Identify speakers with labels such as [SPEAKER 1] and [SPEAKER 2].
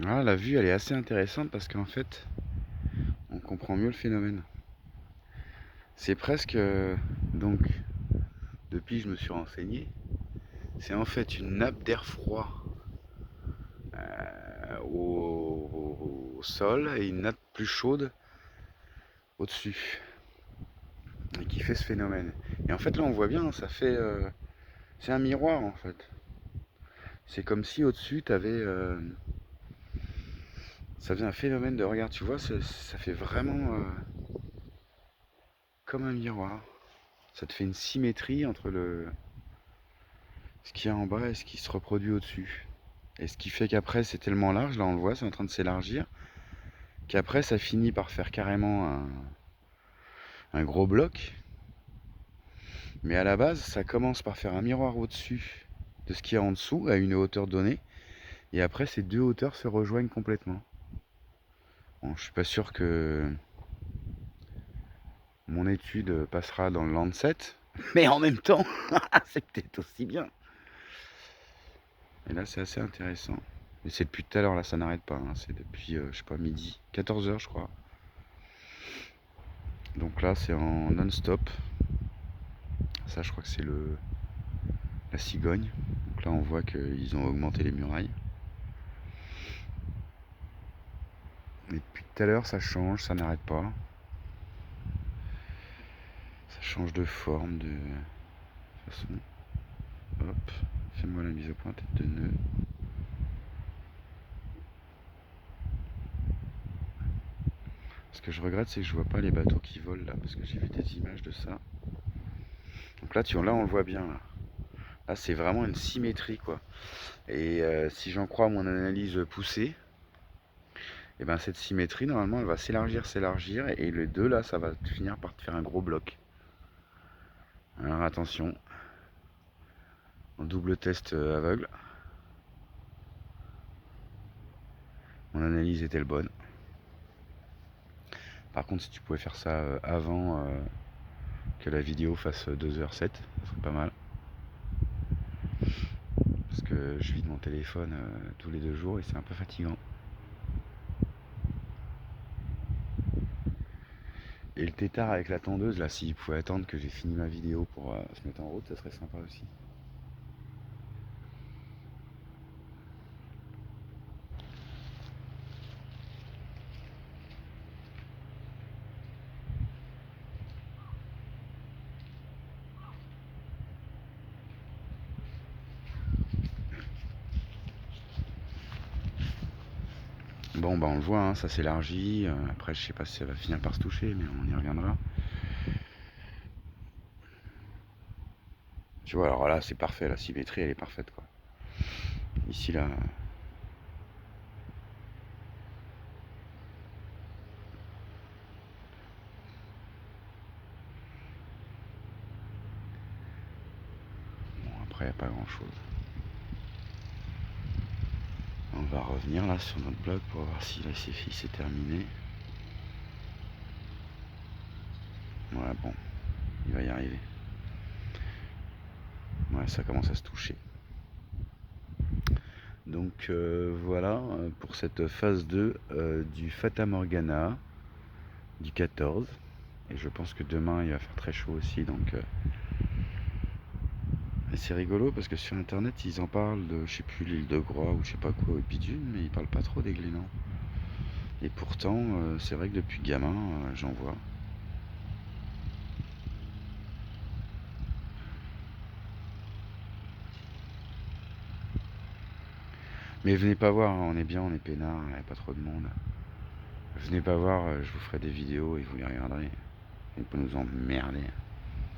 [SPEAKER 1] Voilà, la vue elle est assez intéressante parce qu'en fait on comprend mieux le phénomène. C'est presque donc depuis je me suis renseigné, c'est en fait une nappe d'air froid au sol et une nappe plus chaude au-dessus et qui fait ce phénomène. Et en fait là on voit bien, ça fait c'est un miroir en fait. C'est comme si au-dessus tu avais ça faisait un phénomène de regard, tu vois, ça fait vraiment comme un miroir. Ça te fait une symétrie entre ce qu'il y a en bas et ce qui se reproduit au-dessus. Et ce qui fait qu'après c'est tellement large, là on le voit, c'est en train de s'élargir, qu'après ça finit par faire carrément un gros bloc. Mais à la base, ça commence par faire un miroir au-dessus de ce qu'il y a en dessous, à une hauteur donnée. Et après, ces deux hauteurs se rejoignent complètement. Bon, je suis pas sûr que mon étude passera dans le Lancet, mais en même temps, c'est peut-être aussi bien. Et là, c'est assez intéressant. Et c'est depuis tout à l'heure, là, ça n'arrête pas. Hein. C'est depuis, je sais pas, midi, 14 h, je crois. Donc là, c'est en non-stop. Ça, je crois que c'est la cigogne. Donc là, on voit qu'ils ont augmenté les murailles. Et depuis tout à l'heure, ça change, ça n'arrête pas. Ça change de forme, de façon. Hop, fais-moi la mise au point, tête de nœud. Ce que je regrette, c'est que je vois pas les bateaux qui volent là, parce que j'ai vu des images de ça. Donc là, là, on le voit bien. Là, c'est vraiment une symétrie, quoi. Et si j'en crois mon analyse poussée, et ben cette symétrie, normalement, elle va s'élargir, s'élargir, et le 2 là, ça va finir par te faire un gros bloc. Alors attention, en double test aveugle. Mon analyse est-elle bonne? Par contre, si tu pouvais faire ça avant que la vidéo fasse 2h07, ça serait pas mal. Parce que je vide mon téléphone tous les 2 jours et c'est un peu fatigant. Et le tétard avec la tondeuse, là, s'il pouvait attendre que j'ai fini ma vidéo pour se mettre en route, ça serait sympa aussi. Bon, bah on le voit, hein, ça s'élargit. Après, je sais pas si ça va finir par se toucher, mais on y reviendra. Tu vois, alors là, c'est parfait, la symétrie, elle est parfaite, quoi. Ici, là... Bon, après, il n'y a pas grand-chose. On va revenir, là, sur notre blog pour voir si la CFI c'est terminé. Voilà, bon, il va y arriver. Ouais, ça commence à se toucher. Donc voilà pour cette phase 2 du Fata Morgana du 14. Et je pense que demain il va faire très chaud aussi. Donc c'est rigolo parce que sur internet ils en parlent de, je sais plus, l'île de Groix ou je sais pas quoi, au bidule, mais ils parlent pas trop des Glénans. Et pourtant c'est vrai que depuis gamin j'en vois. Mais venez pas voir, hein, on est bien, on est peinard, il n'y a pas trop de monde. Venez pas voir, je vous ferai des vidéos et vous les regarderez. Et pas nous emmerder.